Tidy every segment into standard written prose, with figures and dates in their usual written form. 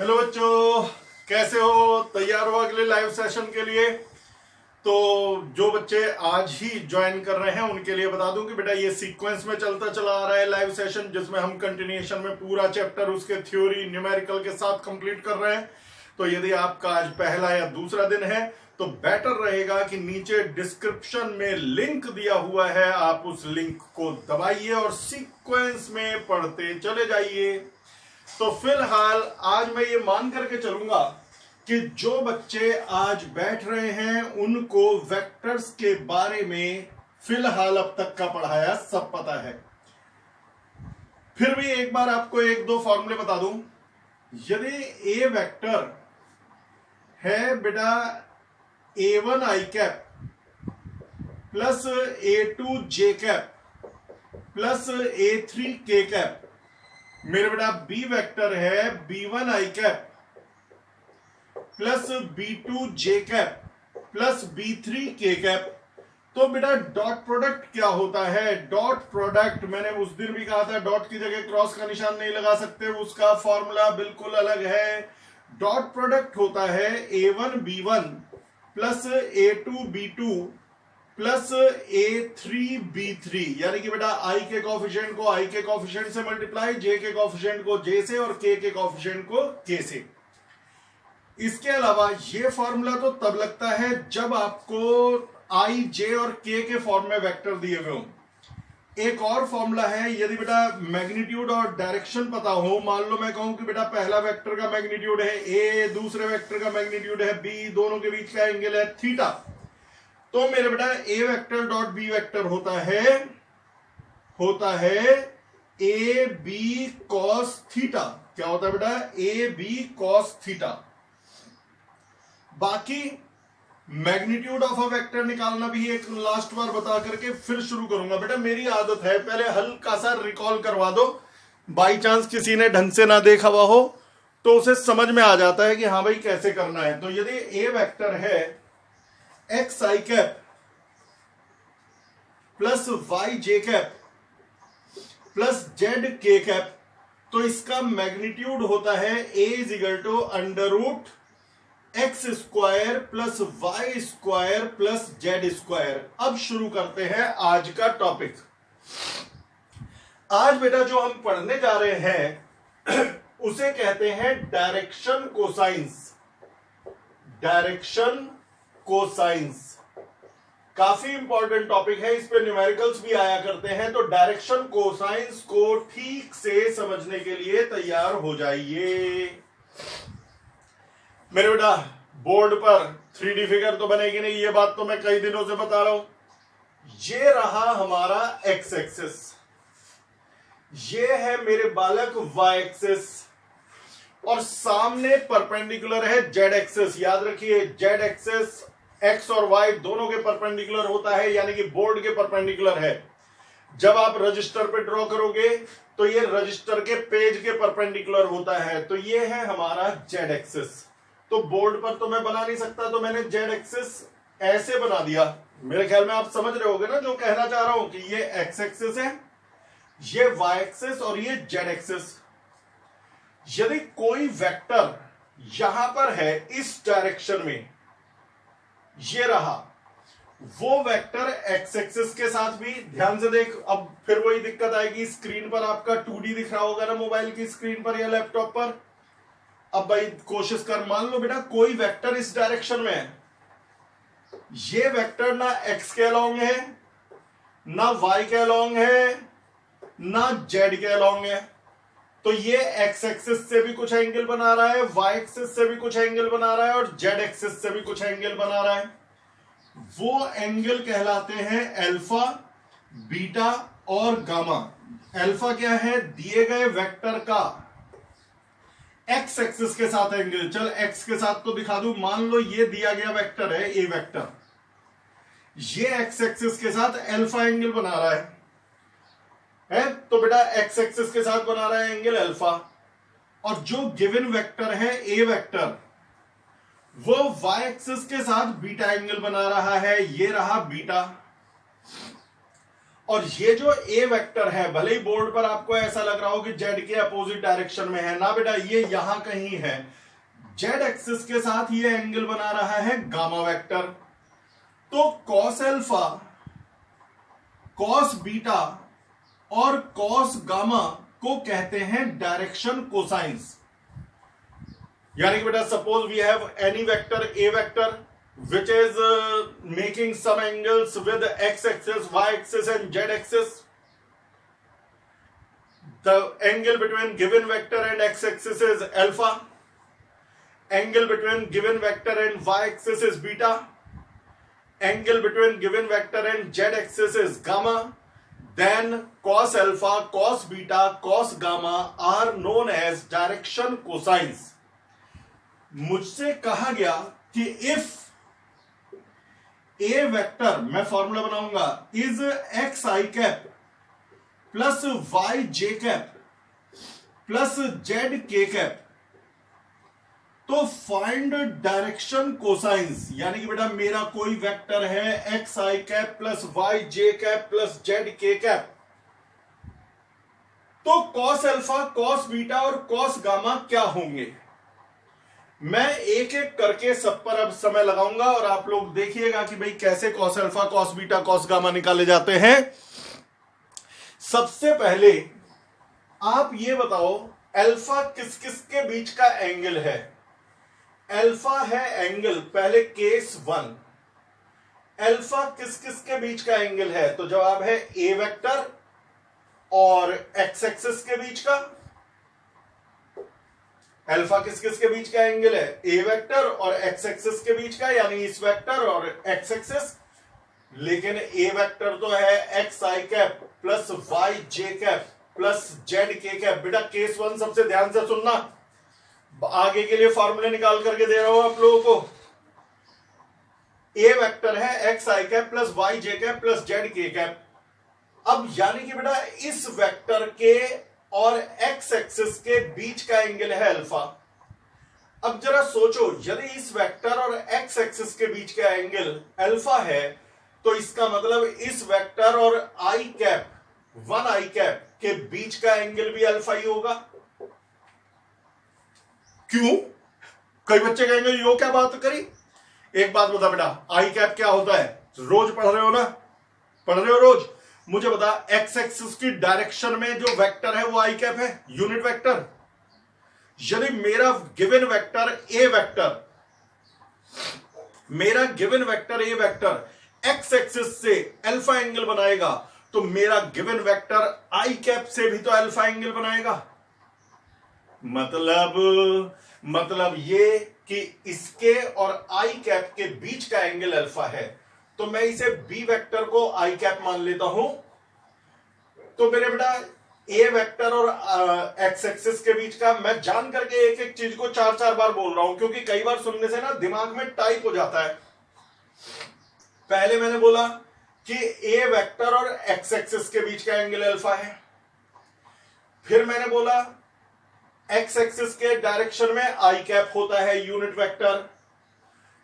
Hello बच्चों, कैसे हो? तैयार हो अगले लाइव सेशन के लिए? तो जो बच्चे आज ही ज्वाइन कर रहे हैं उनके लिए बता दूं कि बेटा ये सीक्वेंस में चलता चला आ रहा है लाइव सेशन, जिसमें हम कंटिन्यूएशन में पूरा चैप्टर उसके थ्योरी न्यूमेरिकल के साथ कंप्लीट कर रहे हैं। तो यदि आपका आज पहला या दूसरा दिन है तो बेटर रहेगा कि नीचे डिस्क्रिप्शन में लिंक दिया हुआ है, आप उस लिंक को दबाइए और सीक्वेंस में पढ़ते चले जाइए। तो फिलहाल आज मैं ये मान करके चलूंगा कि जो बच्चे आज बैठ रहे हैं उनको वेक्टर्स के बारे में फिलहाल अब तक का पढ़ाया सब पता है। फिर भी एक बार आपको एक दो फॉर्मूले बता दूं। यदि ए वेक्टर है बेटा A1 i cap plus A2 j cap plus A3 k cap, मेरे बेटा बी वेक्टर है B1 i cap plus B2 j cap plus B3 k cap, तो बेटा डॉट प्रोडक्ट क्या होता है? डॉट प्रोडक्ट मैंने उस दिन भी कहा था, डॉट की जगह क्रॉस का निशान नहीं लगा सकते, उसका फॉर्मूला बिल्कुल अलग है। डॉट प्रोडक्ट होता है A1 B1 plus A2 B2 plus A3 B3, यानी कि बेटा i के कॉफिशिएंट को i के कॉफिशिएंट से मल्टीप्लाई, j के कॉफिशिएंट को j से और k के कॉफिशिएंट को k से। इसके अलावा ये फॉर्मूला तो तब लगता है जब आपको i, j और k के फॉर्म में वेक्टर दिए हुए हो। एक और फॉर्मूला है, यदि बेटा मैग्नीट्यूड और डायरेक्शन पता हो, मान लो मैं कहूं कि बेटा पहला वेक्टर का मैग्नीट्यूड है a, दूसरे वेक्टर का मैग्नीट्यूड है b, दोनों के बीच का एंगल है थीटा, तो मेरे बेटा a vector dot b vector होता है a b cos थीटा। क्या होता है बेटा? a b cos theta. बाकी मैग्नीट्यूड ऑफ अ वेक्टर निकालना भी एक लास्ट बार बता करके फिर शुरू करूंगा। बेटा मेरी आदत है पहले हल्का सा रिकॉल करवा दो, बाई चांस किसी ने ढंग से ना देखा हुआ हो तो उसे समझ में आ जाता है कि हाँ भाई कैसे करना है। तो यदि ए वेक्टर है x i cap plus y j cap plus z k cap, तो इसका मैग्नीट्यूड होता है A is equal to under root x square plus y square plus z square. अब शुरू करते हैं आज का टॉपिक। आज बेटा जो हम पढ़ने जा रहे हैं उसे कहते हैं डायरेक्शन कोसाइंस। डायरेक्शन कोसाइंस काफी इंपॉर्टेंट टॉपिक है, इस पे न्यूमेरिकल्स भी आया करते हैं। तो डायरेक्शन कोसाइंस को ठीक से समझने के लिए तैयार हो जाइए। मेरे बेटा बोर्ड पर 3D फिगर तो बनेगी नहीं, ये बात तो मैं कई दिनों से बता रहा हूं। ये रहा हमारा एक्स एक्सिस, ये है मेरे बालक वाई एक्सिस, और सामने परपेंडिकुलर है जेड एक्सिस। याद रखिए जेड एक्सिस एक्स और वाई दोनों के परपेंडिकुलर होता है, यानी कि बोर्ड के परपेंडिकुलर है। जब आप रजिस्टर पे ड्रॉ करोगे तो ये रजिस्टर के पेज के परपेंडिकुलर होता है। तो ये है हमारा जेड एक्सिस। तो बोर्ड पर तो मैं बना नहीं सकता, तो मैंने जेड एक्सिस ऐसे बना दिया। मेरे ख्याल में आप समझ रहे होगे ना जो कहना चाह रहा हूं, कि ये एक्स एक्सिस है, ये वाई एक्सिस और ये जेड एक्सिस। यदि कोई वेक्टर यहां पर है इस डायरेक्शन में, ये रहा, वो वेक्टर एक्स एक्सिस के साथ भी, ध्यान से देख, अब फिर वही दिक्कत आएगी, स्क्रीन पर आपका 2D दिख रहा होगा ना मोबाइल की स्क्रीन पर या लैपटॉप पर। अब भाई कोशिश कर, मान लो बेटा कोई वेक्टर इस डायरेक्शन में है, ये वेक्टर ना एक्स के अलोंग है, ना वाई के अलोंग है, ना जेड के अलोंग है। तो ये एक्स एक्सिस से भी कुछ एंगल बना रहा है, वाई एक्सिस से भी कुछ एंगल बना रहा है, और जेड एक्सिस से भी कुछ एंगल बना रहा है। वो एंगल कहलाते हैं अल्फा, बीटा और गामा। अल्फा क्या है? दिए गए वेक्टर का एक्स एक्सिस के साथ एंगल। चल एक्स के साथ तो दिखा दूं, मान लो ये दिया गया वेक्टर है ए वेक्टर, ये एक्स एक्सिस के साथ अल्फा एंगल बना रहा है, तो बेटा एक्स एक्सिस के साथ बना रहा है एंगल अल्फा, और जो गिवन वेक्टर है ए वेक्टर वो वाई एक्सिस के साथ बीटा एंगल बना रहा है, ये रहा बीटा। और ये जो ए वेक्टर है, भले ही बोर्ड पर आपको ऐसा लग रहा हो कि जेड के अपोजिट डायरेक्शन में है ना बेटा, ये यहां कहीं है। जेड एक्सिस के साथ ये एंगल बना रहा है गामा वेक्टर। तो कॉस अल्फा, कॉस बीटा और कॉस गामा को कहते हैं डायरेक्शन कोसाइंस। यानी कि बेटा suppose we have any vector A vector which is making some angles with x axis, y axis and z axis. The angle between given vector and x axis is alpha. Angle between given vector and y axis is beta. Angle between given vector and z axis is gamma. Then cos alpha, cos beta, cos gamma are known as direction cosines. मुझसे कहा गया कि if A vector, मैं formula बनाऊंगा, is x i cap plus y j cap plus z k cap, तो find direction cosines. यानी कि बेटा मेरा कोई वेक्टर है x i cap plus y j cap plus z k cap, तो कॉस अल्फा, कॉस बीटा और cos gamma क्या होंगे। मैं एक एक करके सब पर अब समय लगाऊंगा और आप लोग देखिएगा कि भाई कैसे cos alpha, cos beta, cos gamma निकाले जाते हैं। सबसे पहले आप ये बताओ अल्फा किस किस के बीच का एंगल है। अल्फा है एंगल, पहले केस 1, अल्फा किस किस के बीच का एंगल है, तो जवाब है ए वेक्टर और एक्स एक्सिस के बीच का। अल्फा किस किस के बीच का एंगल है, ए वेक्टर और एक्स एक्सिस के बीच का, यानी इस वेक्टर और एक्स एक्सिस। लेकिन ए वेक्टर तो है x i cap plus y j cap plus z k cap. बेटा केस 1 सबसे ध्यान से सुनना, आगे के लिए फॉर्मूले निकाल करके दे रहा हूं आप लोगों को। ए वेक्टर है x i cap plus y j cap plus z k cap. अब यानी कि बेटा इस वेक्टर के और एक्स एक्सिस के बीच का एंगल है अल्फा। अब जरा सोचो, यदि इस वेक्टर और एक्स एक्सिस के बीच का एंगल अल्फा है, तो इसका मतलब इस वेक्टर और आई कैप, 1 आई कैप के बीच का एंगल भी अल्फा ही होगा। क्यों? कई बच्चे कहेंगे यो क्या बात करी। एक बात बता बेटा, आई कैप क्या होता है, रोज पढ़ रहे हो ना, पढ़ रहे हो रोज। मुझे बता एक्स एक्सिस की डायरेक्शन में जो वेक्टर है वो आई कैप है, यूनिट वेक्टर। यदि मेरा गिवन वेक्टर ए वेक्टर, मेरा given vector A vector x axis से अल्फा एंगल बनाएगा, तो मेरा गिवन वेक्टर आई कैप से भी तो अल्फा एंगल बनाएगा। मतलब ये कि इसके और आई कैप के बीच का एंगल अल्फा है, तो मैं इसे बी वेक्टर को आई कैप मान लेता हूं। तो मेरे बेटा ए वेक्टर और एक्स एक्सिस के बीच का, मैं जान करके एक एक चीज को 4-4 बार बोल रहा हूं, क्योंकि कई बार सुनने से ना दिमाग में टाइप हो जाता है। पहले मैंने बोला कि ए वेक्टर और एक्स एक्सिस के बीच का एंगल अल्फा है। फिर मैंने बोला एक्स एक्सिस के डायरेक्शन में आई कैप होता है, यूनिट वेक्टर,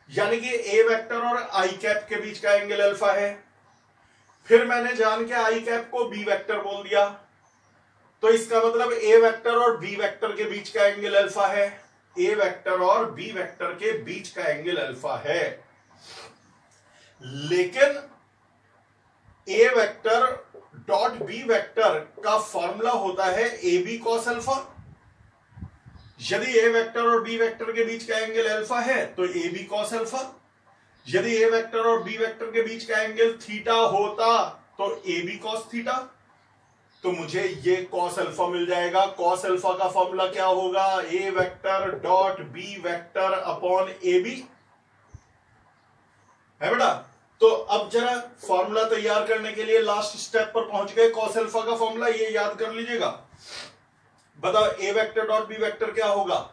यानी कि ए वेक्टर और आई कैप के बीच का एंगल अल्फा है। फिर मैंने जान के आई कैप को बी वेक्टर बोल दिया, तो इसका मतलब ए वेक्टर और बी वेक्टर के बीच का एंगल अल्फा है। ए वेक्टर और बी वेक्टर के बीच का एंगल अल्फा है। लेकिन ए वेक्टर डॉट बी वेक्टर का फॉर्मूला होता है ए बी कॉस अल्फा। यदि ए वेक्टर और बी वेक्टर के बीच का एंगल अल्फा है तो ए बी कॉस अल्फा। यदि ए वेक्टर और बी वेक्टर के बीच का एंगल थीटा होता तो ए बी कॉस थीटा, तो मुझे ये कॉस अल्फा मिल जाएगा। कॉस अल्फा का फॉर्मूला क्या होगा, A vector dot B vector upon A B, है बेटा। तो अब जरा फॉर्मूला तैयार करने के लिए लास्ट स्टेप पर पहुंच गए। कॉस अल्फा का फॉर्मूला ये याद कर लीजिएगा। बताओ ए वेक्टर डॉट बी वेक्टर क्या होगा,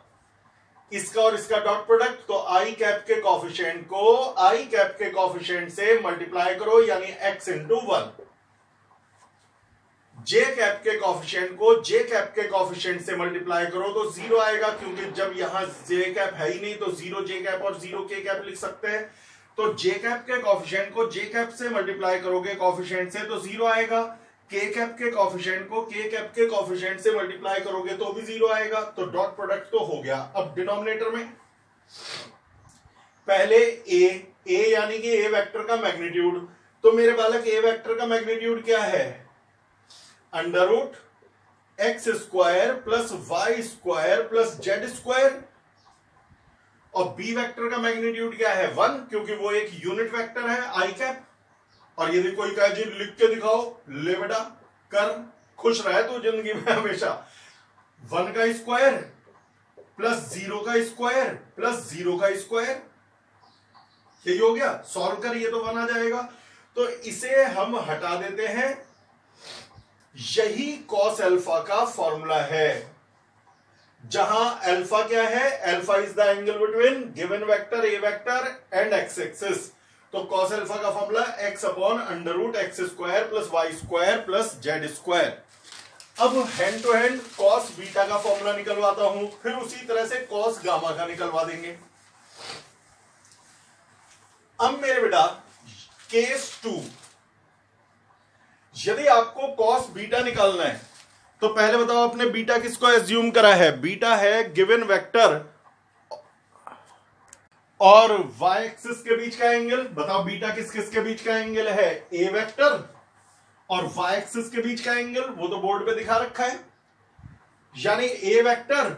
इसका और इसका डॉट प्रोडक्ट। तो आई कैप के कॉफिशिएंट को आई कैप के कॉफिशिएंट से मल्टीप्लाई करो, यानी x इंटू 1। जे कैप के कॉफिशिएंट को जे कैप के कॉफिशिएंट से मल्टीप्लाई करो तो 0 आएगा, क्योंकि जब यहां जे कैप है ही नहीं तो 0 जे कैप और 0 के कैप लिख सकते हैं। तो जे कैप के कॉफिशिएंट को जे कैप से मल्टीप्लाई करोगे कॉफिशिएंट से तो 0 आएगा, के कैप के कॉफिशिएंट को के कैप के कॉफिशिएंट से मल्टीप्लाई करोगे तो भी 0 आएगा। तो डॉट प्रोडक्ट तो हो गया। अब डिनोमिनेटर में पहले ए यानी कि ए वेक्टर का मैग्नीट्यूड, तो मेरे बालक ए वेक्टर का मैग्नीट्यूड क्या है, under root x square plus y square plus z square. और बी वेक्टर का मैग्नीट्यूड क्या है 1, क्योंकि वो एक यूनिट वेक्टर है आई कैप। और यदि कोई कहे जी लिख के दिखाओ, ले बेटा कर, खुश रहे तो जिंदगी में हमेशा। 1 का स्क्वायर प्लस 0 का स्क्वायर प्लस 0 का स्क्वायर, यही हो गया। सॉल्व करिए तो 1 आ जाएगा। तो इसे हम हटा देते हैं। यही कॉस अल्फा का फॉर्मूला है, जहां अल्फा क्या है, alpha is the angle between given vector A vector and x axis. तो कॉस अल्फा का formula x upon under root x square plus y square plus z square. अब hand to hand cos beta का formula निकलवाता हूं, फिर उसी तरह से कॉस गामा का निकलवा देंगे। अब मेरे बेटा केस 2, यदि आपको कॉस बीटा निकालना है तो पहले बताओ आपने बीटा किसको एज्यूम करा है, बीटा है गिवन वेक्टर और y एक्सिस के बीच का एंगल। बताओ बीटा किस किस के बीच का एंगल है, ए वेक्टर और y एक्सिस के बीच का एंगल, वो तो बोर्ड पे दिखा रखा है, यानी ए वेक्टर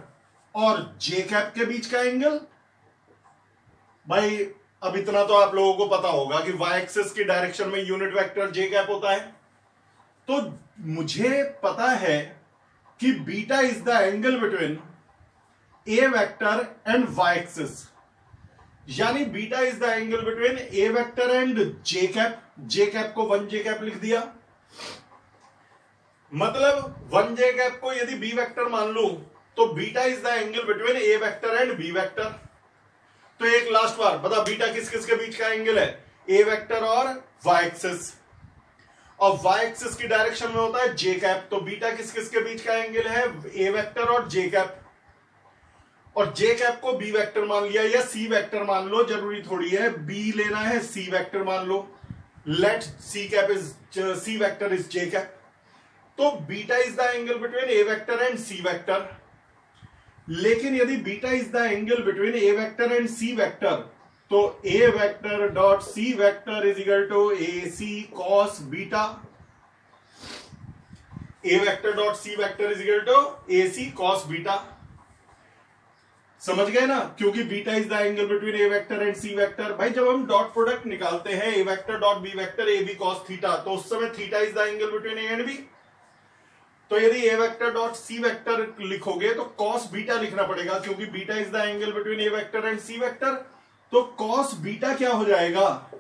और जे कैप के बीच का एंगल। भाई अब इतना तो आप लोगों को पता होगा कि y एक्सिस की डायरेक्शन में यूनिट वेक्टर जे कैप होता है। तो मुझे पता है कि beta is the angle between A vector and y axis, यानी beta is the angle between A vector and j cap. J cap को 1 जे कैप लिख दिया, मतलब 1 जे कैप को यदि बी वेक्टर मान लूं तो beta is the angle between A vector and B vector. तो एक लास्ट बार बता, बीटा किस किस के बीच का एंगल है, ए वेक्टर और y एक्सिस। और y एक्सिस की डायरेक्शन में होता है जे कैप, तो बीटा किस किस के बीच का एंगल है, ए वेक्टर और जे कैप। और जे कैप को बी वेक्टर मान लिया या सी वेक्टर मान लो, जरूरी थोड़ी है बी लेना है, सी वेक्टर मान लो। Let C cap is C vector is j cap. तो beta is the angle between A vector and C vector. लेकिन यदि beta is the angle between A vector and C vector, तो A vector dot C vector is equal to A C cos beta. A vector dot C vector is equal to A C cos beta. समझ गए ना, क्योंकि beta is the angle between A vector and C vector. भाई जब हम dot product निकालते हैं A vector dot B vector A B cos theta, तो उस समय theta is the angle between A and B. तो यदि A vector dot C vector लिखोगे तो कॉस बीटा लिखना पड़ेगा, क्योंकि beta is the angle between A vector and C vector. तो कॉस बीटा क्या हो जाएगा,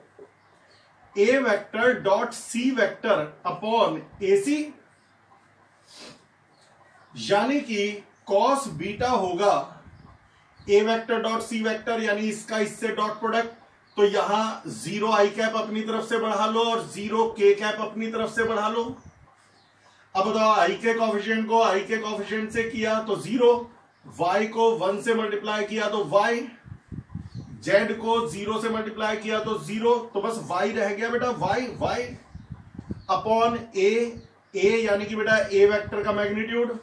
A vector dot C vector upon ए सी, यानी कि कॉस बीटा होगा A vector dot C vector, यानी इसका इससे डॉट प्रोडक्ट। तो यहां 0 आई कैप अपनी तरफ से बढ़ा लो और 0 के कैप अपनी तरफ से बढ़ा लो। अब बताओ आई के कॉफिशिएंट को आई के कॉफिशिएंट से किया तो 0, y को 1 से मल्टीप्लाई किया तो y, z को 0 से मल्टीप्लाई किया तो 0, तो बस y रह गया बेटा, y अपॉन a यानी कि बेटा a वेक्टर का मैग्नीट्यूड,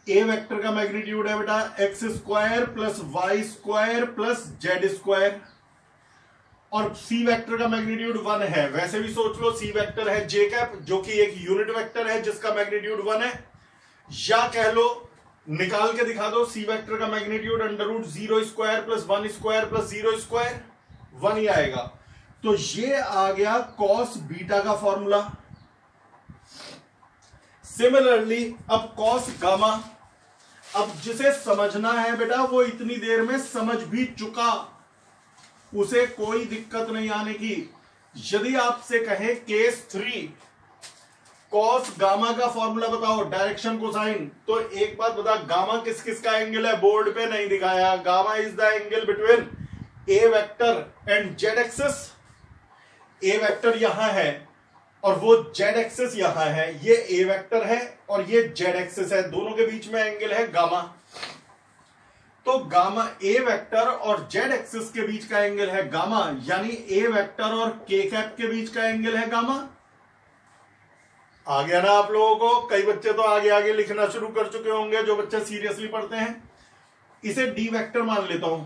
ए वेक्टर का मैग्नीट्यूड है बेटा x square plus y square plus z square. और सी वेक्टर का मैग्नीट्यूड 1 है। वैसे भी सोच लो सी वेक्टर है जे कैप, जो कि एक यूनिट वेक्टर है जिसका मैग्नीट्यूड 1 है। या कह लो, निकाल के दिखा दो, सी वेक्टर का magnitude under root 0 square plus 1 square plus 0 square, 1 ही आएगा। तो ये आ गया कॉस बीटा का फॉर्मूला। सिमिलरली अब कॉस गामा, अब जिसे समझना है बेटा वो इतनी देर में समझ भी चुका, उसे कोई दिक्कत नहीं आने की। यदि आपसे कहे केस 3 कॉस गामा का फॉर्मूला बताओ, डायरेक्शन कोसाइन, तो एक बात बता, गामा किस किस का एंगल है, बोर्ड पे नहीं दिखाया। Gamma is the angle between A vector and Z axis. A vector यहां है और वो जेड एक्सिस यहां है, ये ए वेक्टर है और ये जेड एक्सिस है, दोनों के बीच में एंगल है गामा। तो गामा ए वेक्टर और जेड एक्सिस के बीच का एंगल है गामा, यानी ए वेक्टर और के कैप के बीच का एंगल है गामा। आ गया ना आप लोगों को? कई बच्चे तो आगे आगे लिखना शुरू कर चुके होंगे, जो बच्चे सीरियसली पढ़ते हैं। इसे डी वेक्टर मान लेता हूं,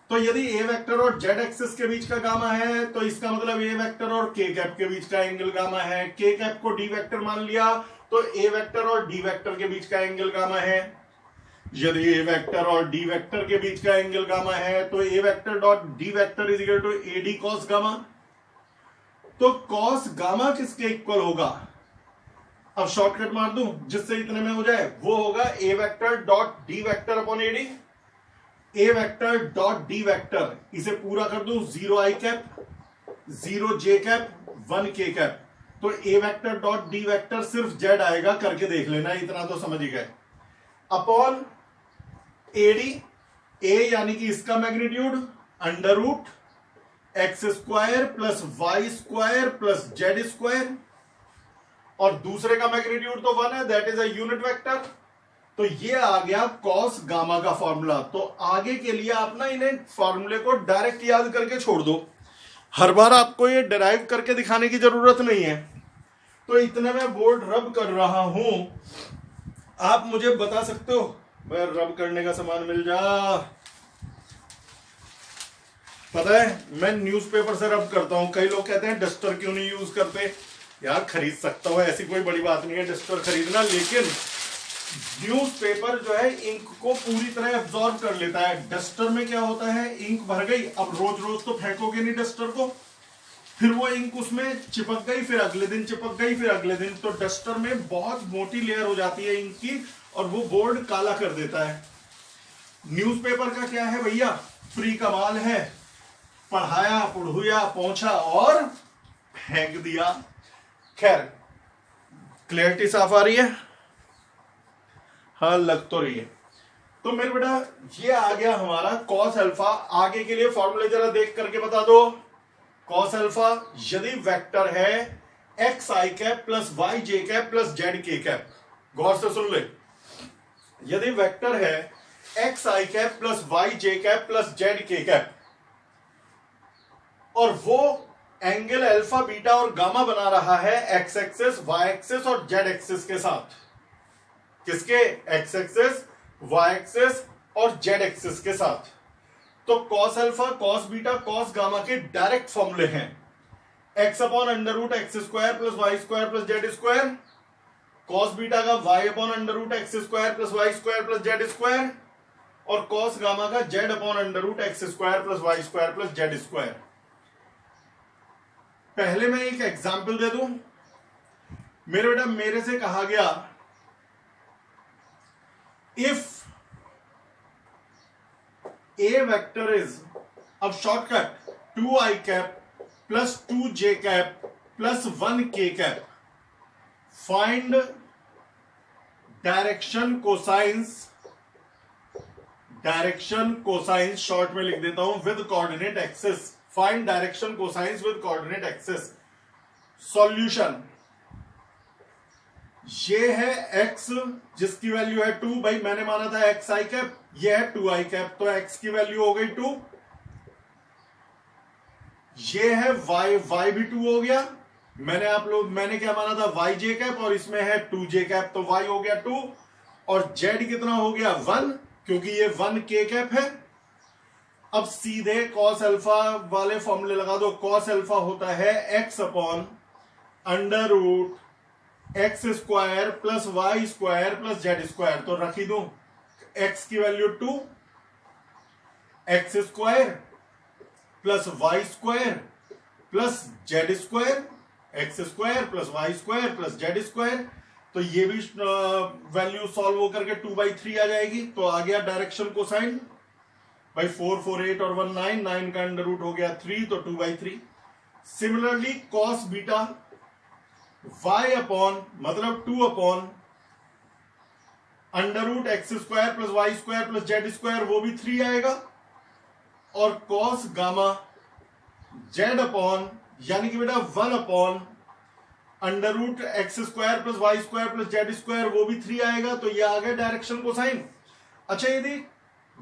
तो यदि ए वेक्टर और जेड एक्सिस के बीच का गामा है तो इसका मतलब ए वेक्टर और के कैप के बीच का एंगल गामा है। के कैप को डी वेक्टर मान लिया तो ए वेक्टर और डी वेक्टर के बीच का एंगल गामा है। यदि ए वेक्टर और डी वेक्टर के बीच का एंगल गामा है तो A vector dot D vector is equal to A D cos gamma. तो कॉस गामा किसके इक्वल होगा? अब शॉर्टकट मार दूं जिससे इतने में हो जाए, वो होगा A vector dot D vector upon A D. A vector dot D vector, इसे पूरा कर दूं, 0 आई कैप, 0 जे कैप, 1 के कैप। तो A vector dot D vector सिर्फ जेड आएगा, करके देख लेना, इतना तो समझ ही गए। अपॉन एडी, ए यानी कि इसका magnitude under root x square plus y square plus z square, और दूसरे का मैग्नीट्यूड तो 1 है, that is a unit vector. तो ये आ गया कॉस गामा का फॉर्मूला। तो आगे के लिए आप ना इन्हें फॉर्मूले को डायरेक्ट याद करके छोड़ दो, हर बार आपको ये डिराइव करके दिखाने की जरूरत नहीं है। तो इतने में बोर्ड रब कर रहा हूं, आप मुझे बता सकते हो मैं रब करने का सामान मिल जा। पता है मैं न्यूज़पेपर से रब करता हूं। कई लोग कहते हैं डस्टर क्यों नहीं यूज करते? यार खरीद सकता हूं, ऐसी कोई बड़ी बात नहीं है डस्टर खरीदना, लेकिन न्यूज़पेपर जो है इंक को पूरी तरह एब्जॉर्ब कर लेता है। डस्टर में क्या होता है, इंक भर गई, अब रोज रोज तो फेंकोगे नहीं डस्टर को, फिर वो इंक उसमें चिपक गई, फिर अगले दिन चिपक गई, फिर अगले दिन। तो डस्टर में बहुत मोटी लेयर हो जाती है इंक की और वो बोर्ड काला कर देता है। न्यूज़पेपर का क्या है भैया, फ्री का माल है, पढ़ाया पढ़ुया पहुंचा और फेंक दिया। खैर क्लैरिटी साफ आ रही है? हाँ लग तो रही है। तो मेरे बेटा ये आ गया हमारा कॉस अल्फा। आगे के लिए फॉर्मूले जरा देख करके बता दो। कॉस अल्फा यदि वेक्टर है x i cap plus y j cap plus z k cap, गौर से सुन ले, यदि वेक्टर है x i cap plus y j cap plus z k cap और वो एंगल अल्फा बीटा और गामा बना रहा है एक्स एक्सिस वाई एक्सिस और जेड एक्सिस के साथ। किसके? एक्स एक्सिस वाई एक्सिस और जेड एक्सिस के साथ। तो cos alpha cos beta cos gamma के डायरेक्ट फॉर्मूले हैं x upon under root x square plus y square plus z square, cos beta का y upon under root x square plus y square plus z square, और cos gamma का z upon under root x square plus y square plus z square. पहले मैं एक example दे दूं। मेरे बेटा मेरे से कहा गया इफ ए वेक्टर इज, अब शॉर्टकट, 2 आई कैप प्लस 2 जे कैप प्लस 1 के cap, find direction cosines short में लिख देता हूं with coordinate axis. Find direction cosines with coordinate axis. Solution ये है x जिसकी वैल्यू है 2, भाई मैंने माना था x आई कैप, ये है 2 आई कैप, तो x की वैल्यू हो गई 2। ये है y भी 2 हो गया, मैंने क्या माना था y जे कैप और इसमें है 2 जे कैप, तो y हो गया 2, और z कितना हो गया 1, क्योंकि ये 1 के कैप है। अब सीधे कॉस अल्फा वाले फॉर्मूले लगा दो। कॉस अल्फा होता है x upon under root x square plus y square plus z square, तो रखी दो x की value 2, x square plus y square plus z square, x square plus y square plus z square. तो ये भी value solve होकर के 2/3 आ जाएगी। तो आ गया डायरेक्शन कोसाइन, भाई 4 4 8 और 1 9, 9 का अंडर रूट हो गया 3, तो 2/3। Similarly cos beta y upon मतलब 2 upon under root x square plus y square plus z square, वो भी 3 आएगा, और कॉस गामा जेड अपॉन यानी कि बेटा 1 upon under root x square plus y square plus z square, वो भी 3 आएगा। तो ये आ गया डायरेक्शन कोसाइन। अच्छा यदि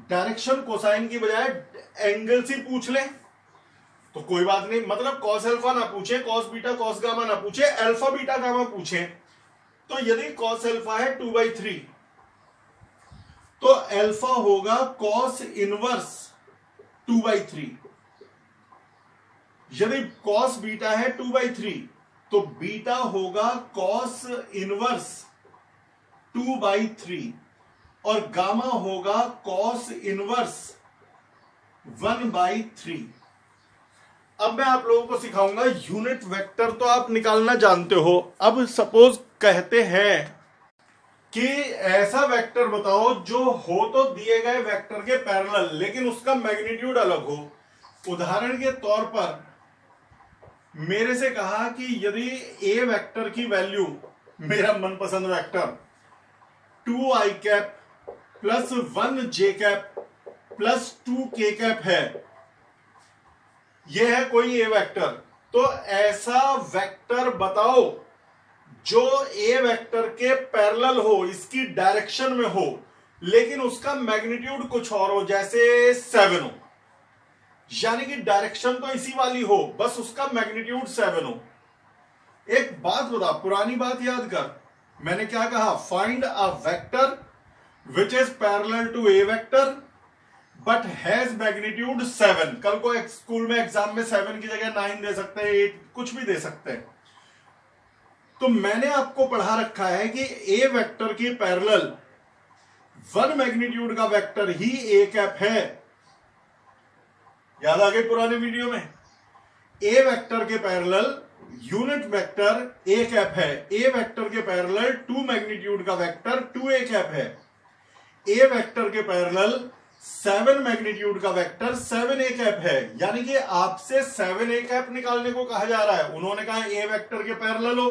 डायरेक्शन कोसाइन की बजाय एंगल ही पूछ ले तो कोई बात नहीं, मतलब कॉस अल्फा ना पूछे, कॉस बीटा कॉस गामा ना पूछे, अल्फा बीटा गामा पूछे। तो यदि कॉस अल्फा है 2/3 तो अल्फा होगा कॉस इनवर्स 2/3। यदि कॉस बीटा है 2/3 तो बीटा होगा कॉस इनवर्स 2/3 और गामा होगा कॉस इनवर्स 1/3। अब मैं आप लोगों को सिखाऊंगा यूनिट वेक्टर तो आप निकालना जानते हो। अब सपोज कहते हैं कि ऐसा वेक्टर बताओ जो हो तो दिए गए वेक्टर के पैरेलल लेकिन उसका मैग्नीट्यूड अलग हो। उदाहरण के तौर पर मेरे से कहा कि यदि ए वेक्टर की वैल्यू, मेरा मनपसंद vector 2i cap plus 1j cap plus 2k cap है, यह है कोई ए वेक्टर, तो ऐसा वेक्टर बताओ जो ए वेक्टर के पैरेलल हो, इसकी डायरेक्शन में हो लेकिन उसका मैग्नीट्यूड कुछ और हो, जैसे 7 हो, यानी कि डायरेक्शन तो इसी वाली हो बस उसका मैग्नीट्यूड 7 हो। एक बात बता, पुरानी बात याद कर, मैंने क्या कहा, find a vector which is parallel to A vector but has magnitude 7। कल को स्कूल में एग्जाम में 7 की जगह 9 दे सकते हैं, 8 कुछ भी दे सकते हैं। तो मैंने आपको पढ़ा रखा है कि ए वेक्टर की पैरेलल 1 मैग्नीट्यूड का वेक्टर ही ए कैप है। याद आ गई पुराने वीडियो में, ए वेक्टर के parallel unit vector A cap है, ए वेक्टर के पैरेलल 2 मैग्नीट्यूड का वेक्टर 2a कैप है, ए वेक्टर के पैरेलल 7 मैग्नीट्यूड का वेक्टर 7a कैप है। यानी कि आपसे 7a कैप निकालने को कहा जा रहा है। उन्होंने कहा ए वेक्टर के पैरेलल हो,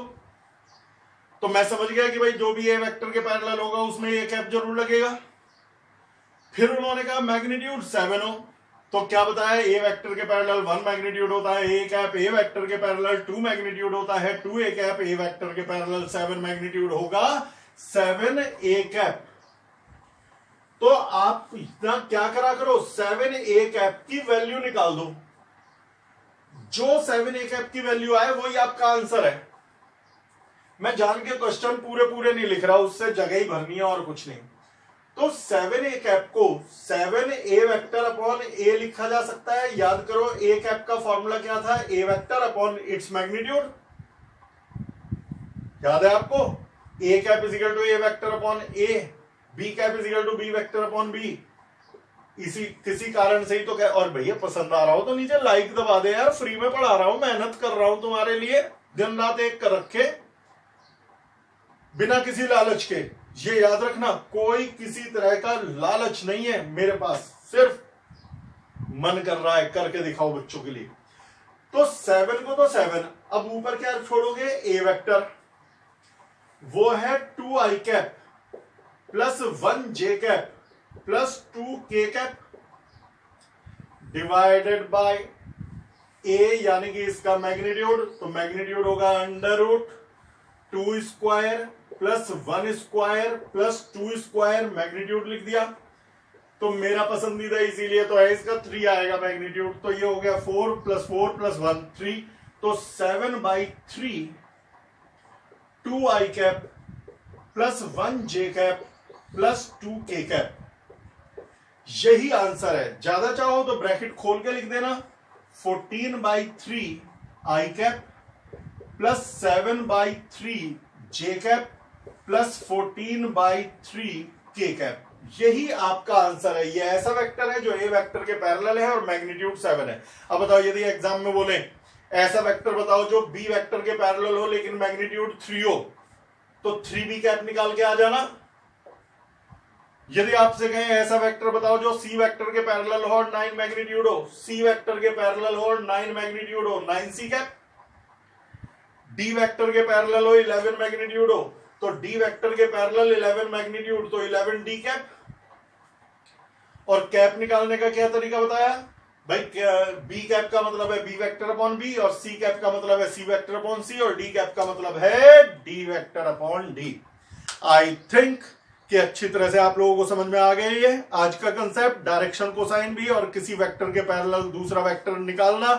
तो मैं समझ गया कि भाई जो भी ए वेक्टर के पैरेलल होगा उसमें ए कैप जरूर लगेगा। फिर उन्होंने कहा मैग्नीट्यूड 7 हो, तो क्या बताया, ए वेक्टर के पैरेलल 1 मैग्नीट्यूड होता है ए कैप, ए वेक्टर के पैरेलल 2 मैग्नीट्यूड होता है 2a कैप, ए वेक्टर के पैरेलल 7 मैग्नीट्यूड होगा 7a कैप। तो आप इतना क्या करा करो, 7a कैप की वैल्यू निकाल दो, जो 7a कैप की वैल्यू आए वही आपका आंसर है। मैं जान के क्वेश्चन पूरे नहीं लिख रहा, उससे जगह ही भरनी है और कुछ नहीं। तो 7a कैप को 7a वेक्टर अपॉन a लिखा जा सकता है। याद करो a कैप का फॉर्मूला क्या था, a vector upon its magnitude. याद है आपको, a cap is equal to a vector upon a, b cap is equal to b vector upon b। इसी किसी कारण से ही तो और भैया पसंद आ रहा हो तो नीचे लाइक दबा दे यार, फ्री में पढ़ा रहा हूं, मेहनत कर रहा हूं तुम्हारे लिए, दिन रात एक कर रखे बिना किसी लालच के। ये याद रखना, कोई किसी तरह का लालच नहीं है मेरे पास, सिर्फ मन कर रहा है करके दिखाओ बच्चों के लिए। तो 7 को तो 7, अब ऊपर क्या छोड़ोगे, ए वेक्टर, वो है 2i cap plus 1j cap plus 2k cap divided by a, यानी कि इसका मैग्नीट्यूड, तो मैग्नीट्यूड होगा under root 2 square plus 1 square plus 2 square, magnitude लिख दिया। तो मेरा पसंदीदा इसीलिए तो है, इसका 3 आएगा मैग्नीट्यूड, तो ये हो गया 4 प्लस 1 3, तो 7/3 2i cap plus 1j cap plus 2k cap, यही आंसर है। ज्यादा चाहो तो ब्रैकेट खोल के लिख देना, 14/3 i cap plus 7/3 j cap plus 14/3 k cap, यही आपका आंसर है। ये ऐसा वेक्टर है जो ए वेक्टर के पैरेलल है और मैग्नीट्यूड 7 है। अब बताओ, यदि एग्जाम में बोले ऐसा वेक्टर बताओ जो बी वेक्टर के पैरेलल हो लेकिन मैग्नीट्यूड 3 हो, तो 3b कैप निकाल के आ जाना। यदि आपसे कहें ऐसा वेक्टर बताओ जो सी वेक्टर के पैरेलल हो और 9 मैग्नीट्यूड हो, सी वेक्टर के पैरेलल हो और 9 मैग्नीट्यूड हो, 9c कैप। डी वेक्टर के पैरेलल हो 11 मैग्नीट्यूड हो, तो डी वेक्टर के पैरेलल 11 मैग्नीट्यूड, तो 11d कैप। और कैप निकालने का क्या तरीका बताया भाई, बी कैप का मतलब है बी वेक्टर अपॉन बी, और सी कैप का मतलब है सी वेक्टर अपॉन सी, और डी कैप का मतलब है D vector upon D. I think कि अच्छी तरह से आप लोगों को समझ में आ गई है आज का कंसेप्ट, डायरेक्शन कोसाइन भी और किसी वेक्टर के पैरेलल दूसरा वेक्टर निकालना।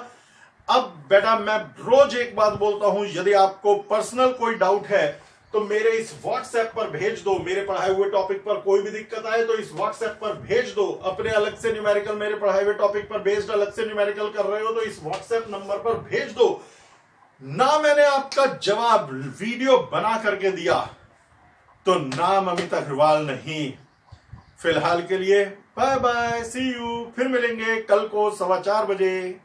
अब बेटा मैं रोज एक बात बोलता हूं, यदि आपको पर्सनल कोई डाउट है तो मेरे इस व्हाट्सएप पर भेज दो। मेरे पढ़ाए हुए टॉपिक पर कोई भी दिक्कत आए तो इस व्हाट्सएप पर भेज दो। अपने अलग से न्यूमेरिकल मेरे पढ़ाए हुए टॉपिक पर बेस्ड अलग से न्यूमेरिकल कर रहे हो तो इस व्हाट्सएप नंबर पर भेज दो। ना मैंने आपका जवाब वीडियो बना करके दिया तो नाम अमित अग्रवाल नहीं। फिलहाल के लिए बाय बाय, सी यू। फिर मिलेंगे कल को 4:15 बजे।